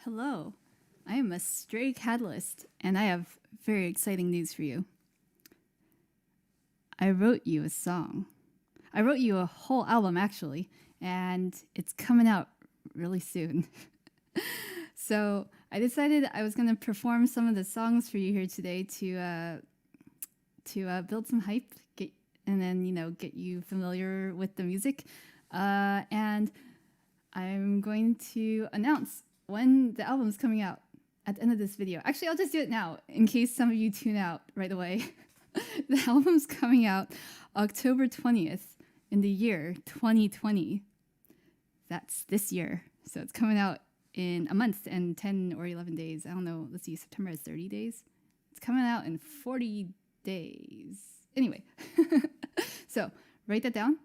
Hello, I am Astray Cat, and I have very exciting news for you. I wrote you a song. I wrote you a whole album, actually, and it's coming out really soon. So I decided I was going to perform some of the songs for you here today to build some hype, and then get you familiar with the music, and I'm going to announce when the album's coming out at the end of this video. Actually, I'll just do it now in case some of you tune out right away. The album's coming out October 20th in the year 2020. That's this year. So it's coming out in a month and 10 or 11 days. I don't know. Let's see, September is 30 days. It's coming out in 40 days. Anyway, so write that down,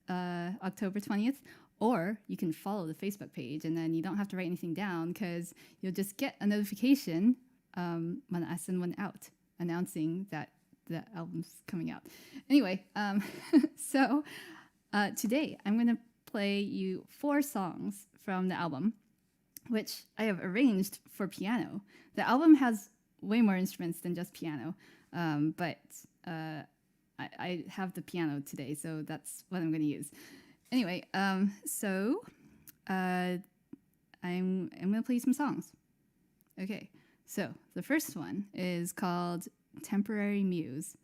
October 20th. Or you can follow the Facebook page, and then you don't have to write anything down because you'll just get a notification when I send one out announcing that the album's coming out. Anyway, so today I'm going to play you 4 songs from the album, which I have arranged for piano. The album has way more instruments than just piano, but I have the piano today, so that's what I'm going to use. Anyway, so I'm going to play you some songs. Okay, so the first one is called Temporary Muse.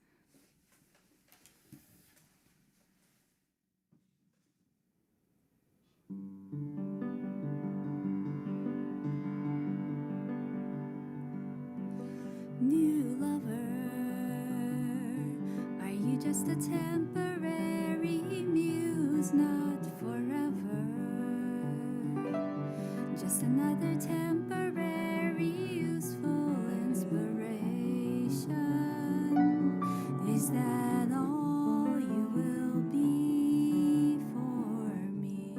New lover, are you just a temporary muse, not forever? Just another temporary useful inspiration. Is that all you will be for me?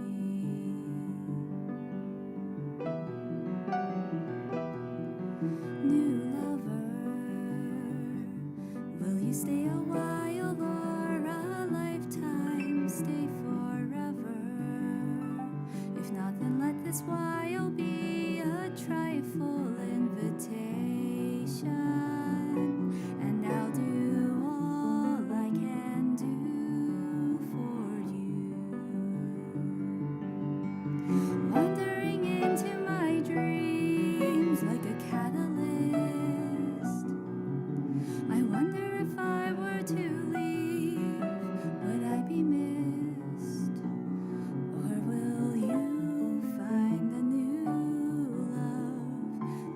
New lover, will you stay a while or a lifetime? Stay forever. If not, then let this while be a trifle invitation, and I'll do all I can do for you. Wandering into my dreams like a catalyst, I wonder if I were to leave, would I be missed? Or will you find a new love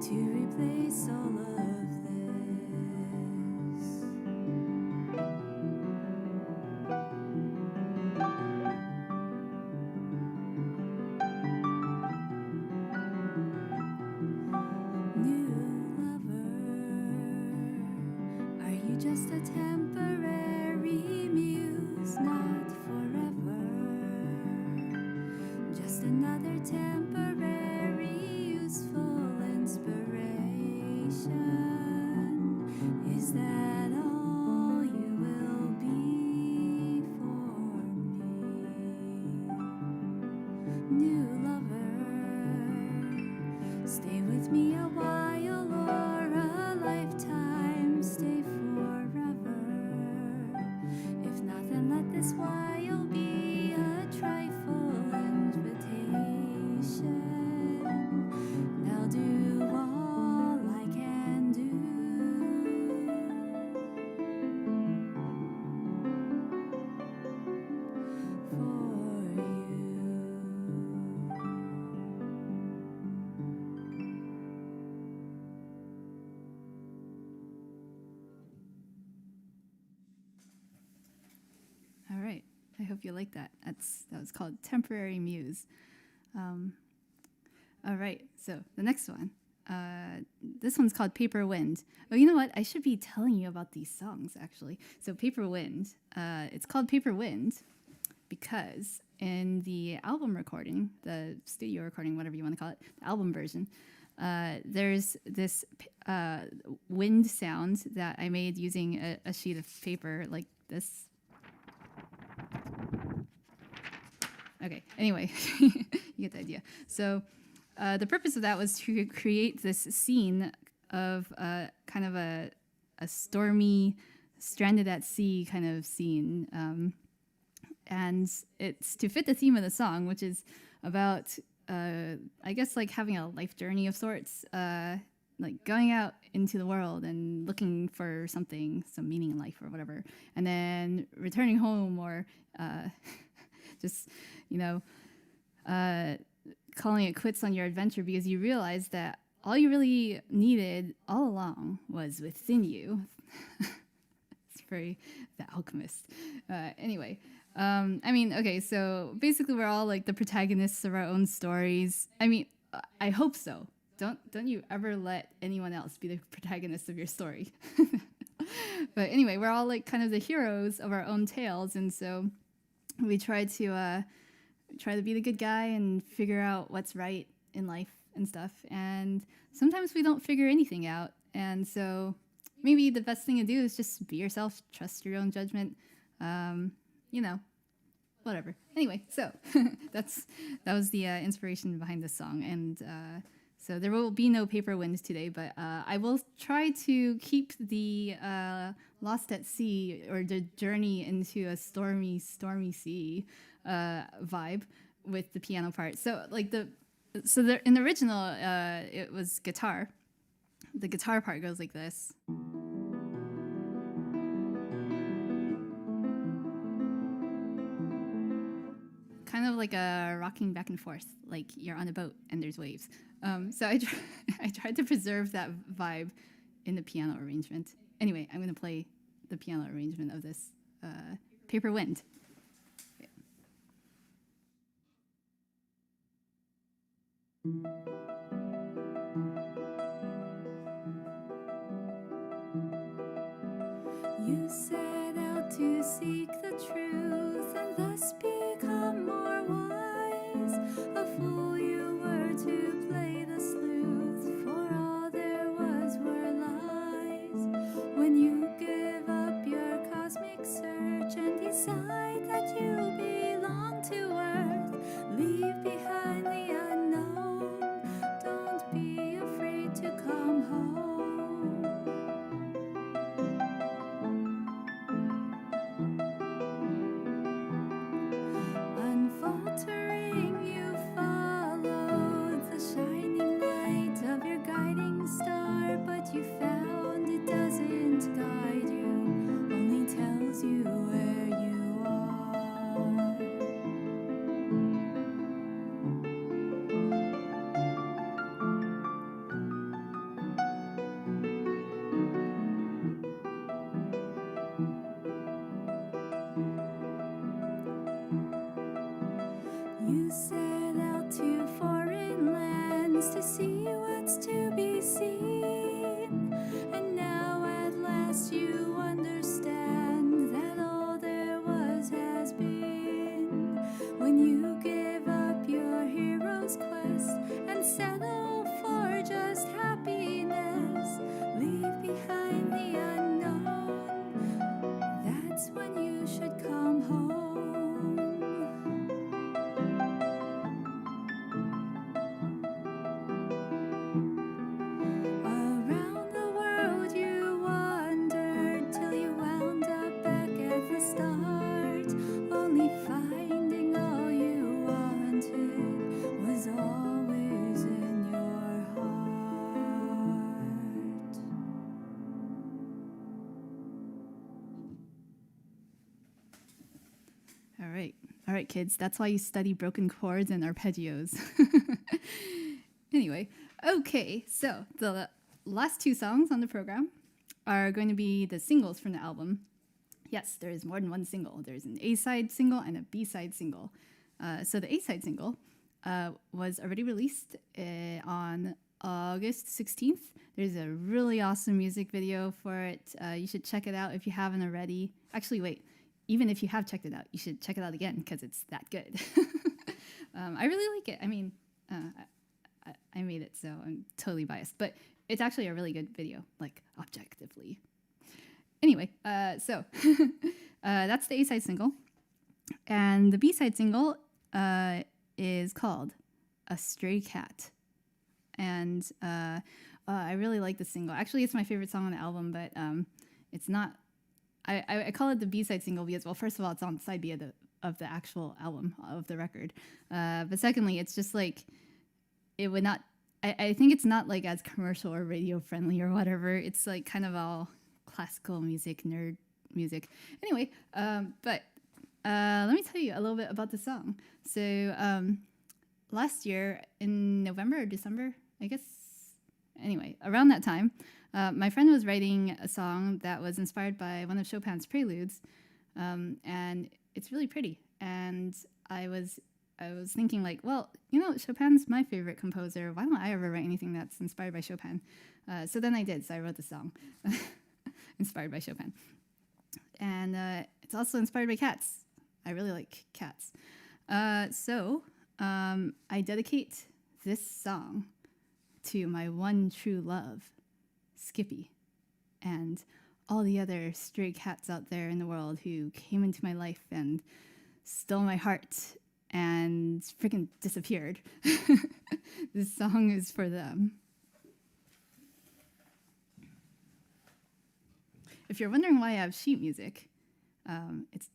to replace all of this? New lover, are you just a temporary muse, not forever? Just another temporary useful inspiration. Is that all you will be for me? New lover, stay with me a while or a lifetime, stay forever. If not, then let this while be a trifle invitation. I'll do all I can do for you. All right. I hope you like that. That was called Temporary Muse. All right. So the next one. This one's called Paper Wind. Oh, you know what? I should be telling you about these songs, actually. So Paper Wind. It's called Paper Wind because in the album recording, the studio recording, whatever you want to call it, the album version, there's this wind sound that I made using a sheet of paper like this. Okay, anyway, you get the idea. So the purpose of that was to create this scene of kind of a stormy, stranded at sea kind of scene. And it's to fit the theme of the song, which is about, I guess, like having a life journey of sorts, like going out into the world and looking for something, some meaning in life or whatever, and then returning home or just, calling it quits on your adventure because you realize that all you really needed all along was within you. It's very The Alchemist. Anyway, okay, so basically we're all like the protagonists of our own stories. I mean, I hope so. Don't you ever let anyone else be the protagonist of your story. But anyway, we're all like kind of the heroes of our own tales, and so we try to be the good guy and figure out what's right in life and stuff. And sometimes we don't figure anything out, and so maybe the best thing to do is just be yourself, trust your own judgment, whatever. Anyway, so that was the inspiration behind this song, and so there will be no paper winds today, but I will try to keep the Lost at Sea, or the journey into a stormy sea vibe with the piano part. So like in the original, it was guitar. The guitar part goes like this. Kind of like a rocking back and forth, like you're on a boat and there's waves. So I tried to preserve that vibe in the piano arrangement. Anyway, I'm going to play the piano arrangement of this Paper Wind. Okay. You set out to seek the truth and thus become more wise. A fool you were to play the sleuth, for all there was were lies. When you give up your cosmic search and decide that you belong to Earth, leave behind the unknown. Don't be afraid to come home. Unfaltering, you followed the shining light of your guiding star, but you found it doesn't guide you, only tells you where you are. You set out to foreign lands to see what's to be seen, and now at last you understand that all there was has been. When you give up your hero's quest and settle for just happiness, leave behind the unknown, that's when you should come home. Around the world you wandered till you wound up back at the start, only finding all you wanted was always in your heart. All right, kids. That's why you study broken chords and arpeggios. Anyway, okay. So the last two songs on the program are going to be the singles from the album. Yes, there is more than one single. There's an A-side single and a B-side single. So the A-side single was already released on August 16th. There's a really awesome music video for it. You should check it out if you haven't already. Actually, wait. Even if you have checked it out, you should check it out again because it's that good. I really like it. I mean, I made it, so I'm totally biased. But it's actually a really good video, like objectively. Anyway, so that's the A-side single. And the B-side single is called Astray Cat. and I really like the single. Actually, it's my favorite song on the album, but it's not. I call it the B-side single because, well, first of all, it's on side B of the actual album of the record, but secondly, it's just like it would not. I think it's not like as commercial or radio friendly or whatever. It's like kind of all classical music, nerd music. Anyway, but let me tell you a little bit about the song. So last year in November or December, I guess. Anyway, around that time, my friend was writing a song that was inspired by one of Chopin's preludes, and it's really pretty. And I was thinking like, well, you know, Chopin's my favorite composer. Why don't I ever write anything that's inspired by Chopin? So then I did. So I wrote the song inspired by Chopin. And it's also inspired by cats. I really like cats. So I dedicate this song to my one true love, Skippy, and all the other stray cats out there in the world who came into my life and stole my heart and freaking disappeared. This song is for them. If you're wondering why I have sheet music, it's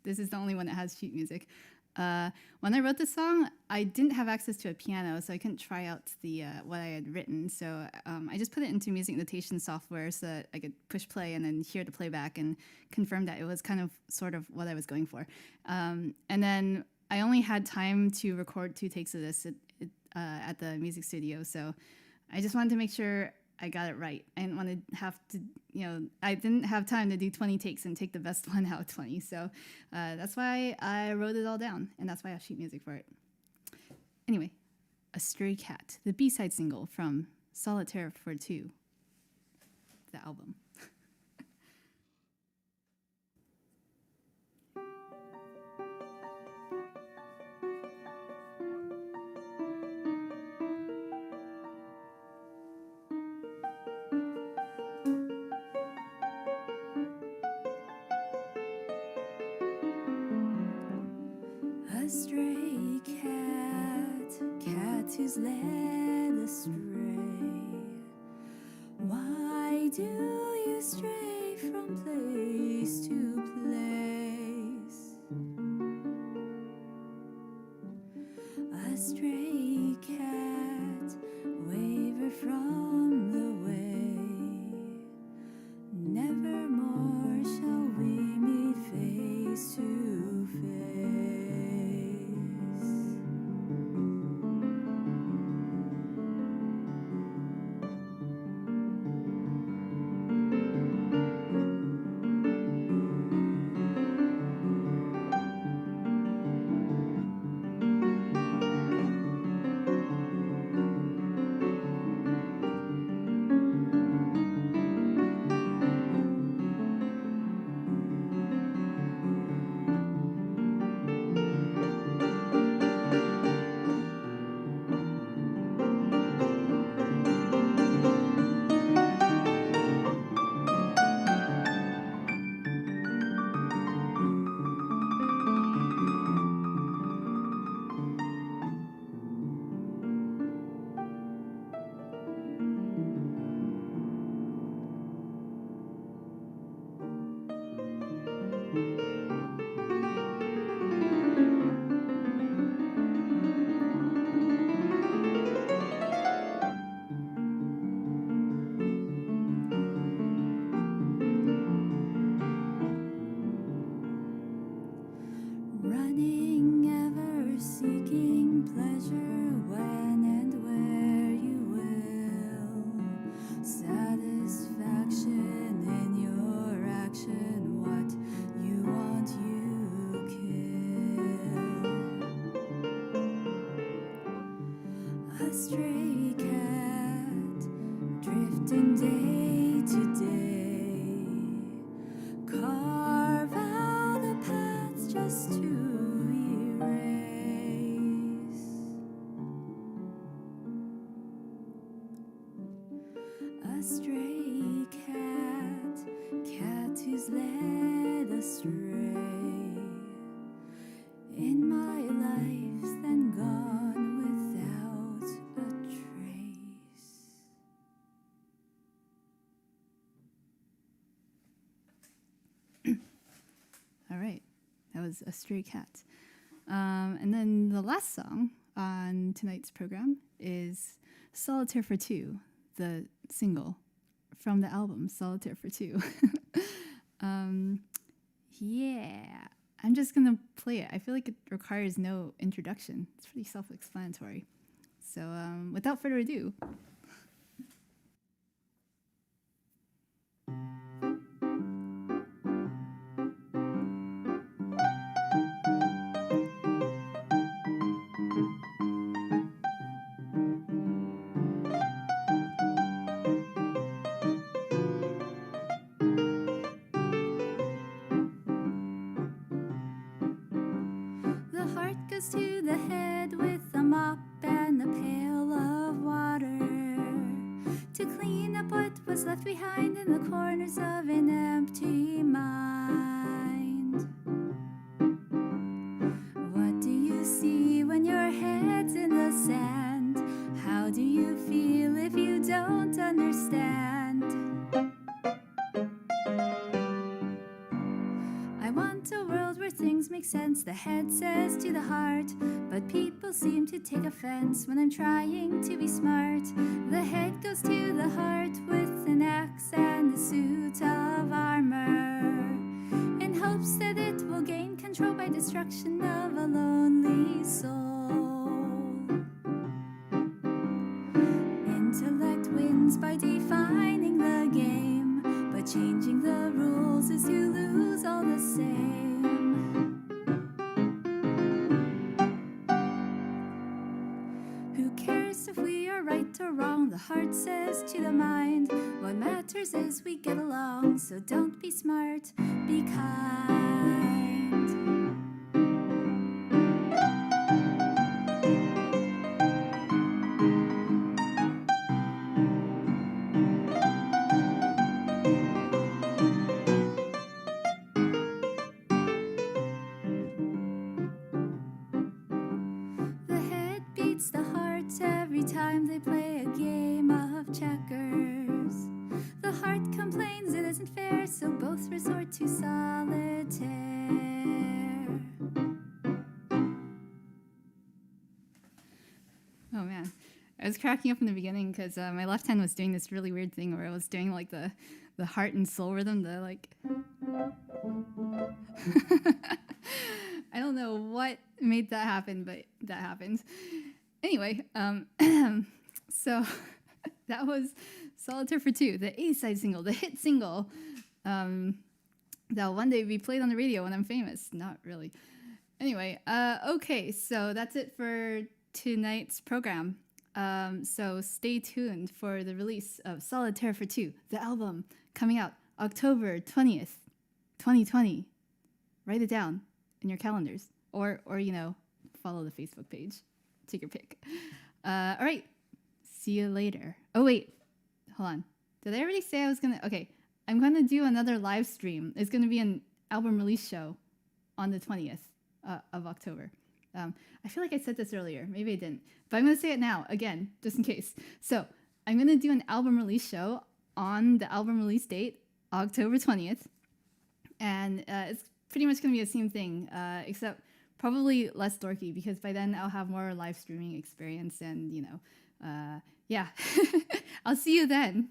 this is the only one that has sheet music. When I wrote this song, I didn't have access to a piano, so I couldn't try out the what I had written. So I just put it into music notation software so that I could push play and then hear the playback and confirm that it was kind of sort of what I was going for. And then I only had time to record 2 takes of this at the music studio, so I just wanted to make sure I got it right. I didn't want to have to, I didn't have time to do 20 takes and take the best one out of 20. So that's why I wrote it all down, and that's why I have sheet music for it. Anyway, Astray Cat, the B-side single from Solitaire for 2, the album. A stray cat, cat who's led astray. Why do you stray from place to place? A stray cat, waver from the way. Nevermore shall we meet face to face. Running, ever seeking pleasure when and where you will. Satisfaction in your action, what you want you kill. A stray cat, drifting day to day. Carve out the paths just to erase. A stray cat, cat who's led astray. In my life, then gone without a trace. was Astray Cat. And then the last song on tonight's program is Solitaire for Two, the single from the album Solitaire for Two. Yeah, I'm just gonna play it. I feel like it requires no introduction. It's pretty self-explanatory. So without further ado, The heart goes to the head with a mop and a pail of water to clean up what was left behind in the corners of an empty mind. What do you see when your head's in the sand? How do you feel if you don't understand? I want a world where things make sense, the head says to the heart, but people seem to take offense when I'm trying to be smart. The head goes to the heart with an axe and a suit of armor, in hopes that it will gain control by destruction of a lonely soul. Intellect wins by defining the game, but changing the rules is to lose all the same. Who cares if we are right or wrong? The heart says to the mind, what matters is we get along. So don't be smart, be kind. The head beats the heart every time they play a game of checkers. The heart complains it isn't fair, so both resort to solitaire. oh man, I was cracking up in the beginning because my left hand was doing this really weird thing where I was doing like the heart and soul rhythm, the like. I don't know what made that happen, but that happened. Anyway, so that was Solitaire for Two, the A-side single, the hit single that'll one day be played on the radio when I'm famous. Not really. Anyway, okay, so that's it for tonight's program. So stay tuned for the release of Solitaire for Two, the album coming out October 20th, 2020. Write it down in your calendars, or follow the Facebook page. Take your pick. All right, see you later. Oh wait, hold on. Did I already say I was gonna? Okay, I'm gonna do another live stream. It's gonna be an album release show on the 20th of October. I feel like I said this earlier. Maybe I didn't, but I'm gonna say it now again, just in case. So I'm gonna do an album release show on the album release date, October 20th, and it's pretty much going to be the same thing, except probably less dorky, because by then I'll have more live streaming experience and, yeah. I'll see you then.